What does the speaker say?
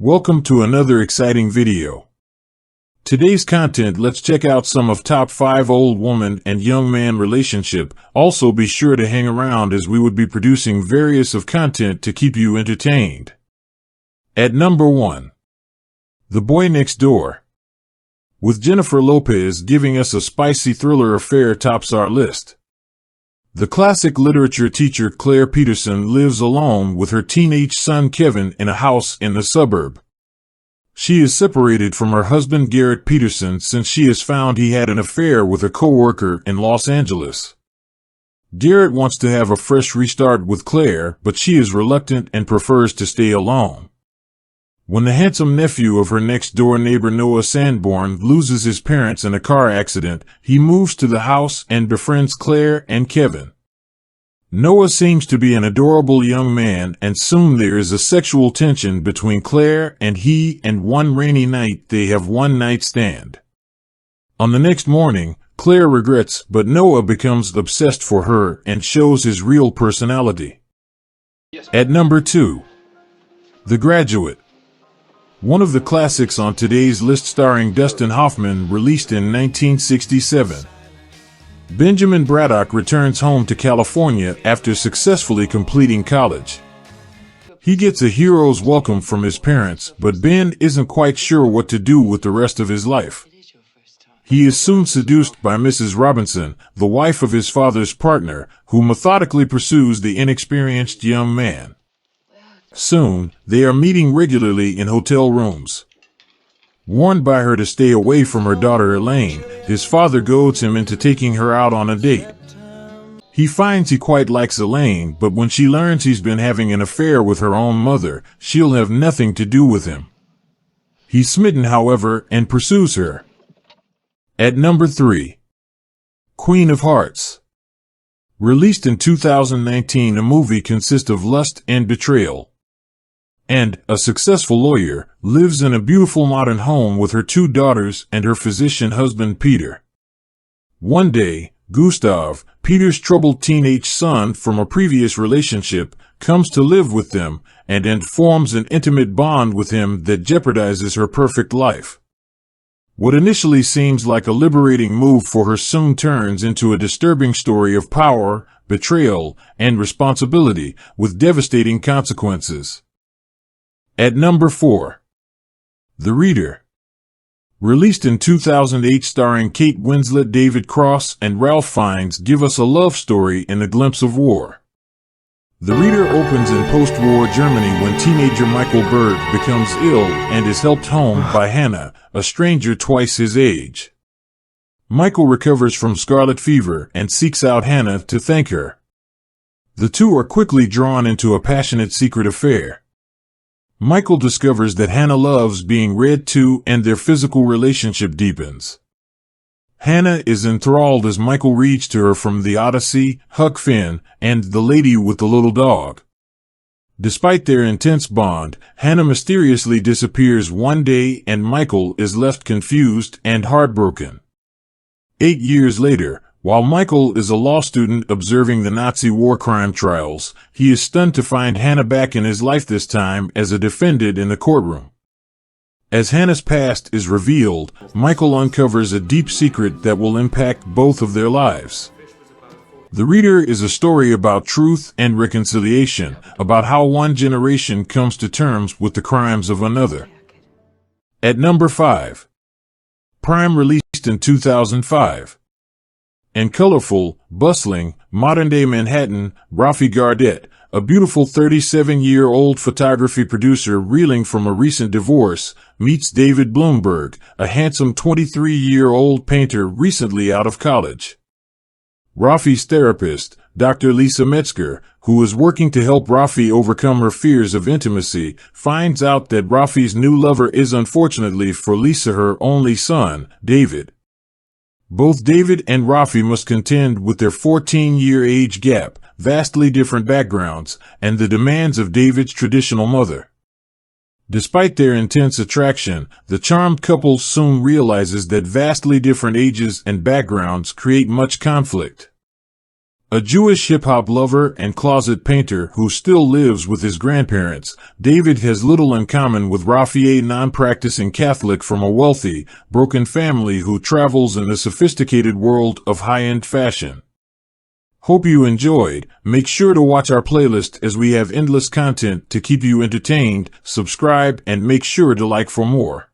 Welcome to another exciting video. Today's content, let's check out some of top 5 old woman and young man relationship. Also be sure to hang around as we would be producing various of content to keep you entertained. At number 1. The Boy Next Door. With Jennifer Lopez giving us a spicy thriller affair tops our list. The classic literature teacher Claire Peterson lives alone with her teenage son Kevin in a house in the suburb. She is separated from her husband Garrett Peterson since she has found he had an affair with a co-worker in Los Angeles. Garrett wants to have a fresh restart with Claire, but she is reluctant and prefers to stay alone. When the handsome nephew of her next-door neighbor Noah Sanborn loses his parents in a car accident, he moves to the house and befriends Claire and Kevin. Noah seems to be an adorable young man, and soon there is a sexual tension between Claire and he, and one rainy night they have one night stand. On the next morning, Claire regrets, but Noah becomes obsessed for her and shows his real personality. At number 2. The Graduate. One of the classics on today's list, starring Dustin Hoffman, released in 1967. Benjamin Braddock returns home to California after successfully completing college. He gets a hero's welcome from his parents, but Ben isn't quite sure what to do with the rest of his life. He is soon seduced by Mrs. Robinson, the wife of his father's partner, who methodically pursues the inexperienced young man. Soon, they are meeting regularly in hotel rooms. Warned by her to stay away from her daughter Elaine, his father goads him into taking her out on a date. He finds he quite likes Elaine, but when she learns he's been having an affair with her own mother, she'll have nothing to do with him. He's smitten, however, and pursues her. At number 3. Queen of Hearts. Released in 2019, a movie consists of lust and betrayal. And, a successful lawyer, lives in a beautiful modern home with her 2 daughters and her physician husband Peter. One day, Gustav, Peter's troubled teenage son from a previous relationship, comes to live with them and forms an intimate bond with him that jeopardizes her perfect life. What initially seems like a liberating move for her soon turns into a disturbing story of power, betrayal, and responsibility, with devastating consequences. At number 4. The Reader. Released in 2008, starring Kate Winslet, David Cross, and Ralph Fiennes, give us a love story in a glimpse of war. The Reader opens in post-war Germany when teenager Michael Berg becomes ill and is helped home by Hannah, a stranger twice his age. Michael recovers from scarlet fever and seeks out Hannah to thank her. The two are quickly drawn into a passionate secret affair. Michael discovers that Hannah loves being read to, and their physical relationship deepens. Hannah is enthralled as Michael reads to her from the Odyssey, Huck Finn, and The Lady with the Little Dog. Despite their intense bond, Hannah mysteriously disappears one day and Michael is left confused and heartbroken. 8 years later, while Michael is a law student observing the Nazi war crime trials, he is stunned to find Hannah back in his life, this time as a defendant in the courtroom. As Hannah's past is revealed, Michael uncovers a deep secret that will impact both of their lives. The Reader is a story about truth and reconciliation, about how one generation comes to terms with the crimes of another. At number 5. Prime, released in 2005. And colorful, bustling, modern-day Manhattan, Rafi Gardet, a beautiful 37-year-old photography producer reeling from a recent divorce, meets David Bloomberg, a handsome 23-year-old painter recently out of college. Rafi's therapist, Dr. Lisa Metzger, who is working to help Rafi overcome her fears of intimacy, finds out that Rafi's new lover is, unfortunately for Lisa, her only son, David. Both David and Rafi must contend with their 14-year age gap, vastly different backgrounds, and the demands of David's traditional mother. Despite their intense attraction, the charmed couple soon realizes that vastly different ages and backgrounds create much conflict. A Jewish hip-hop lover and closet painter who still lives with his grandparents, David has little in common with Rafi, a non-practicing Catholic from a wealthy, broken family who travels in the sophisticated world of high-end fashion. Hope you enjoyed. Make sure to watch our playlist as we have endless content to keep you entertained. Subscribe and make sure to like for more.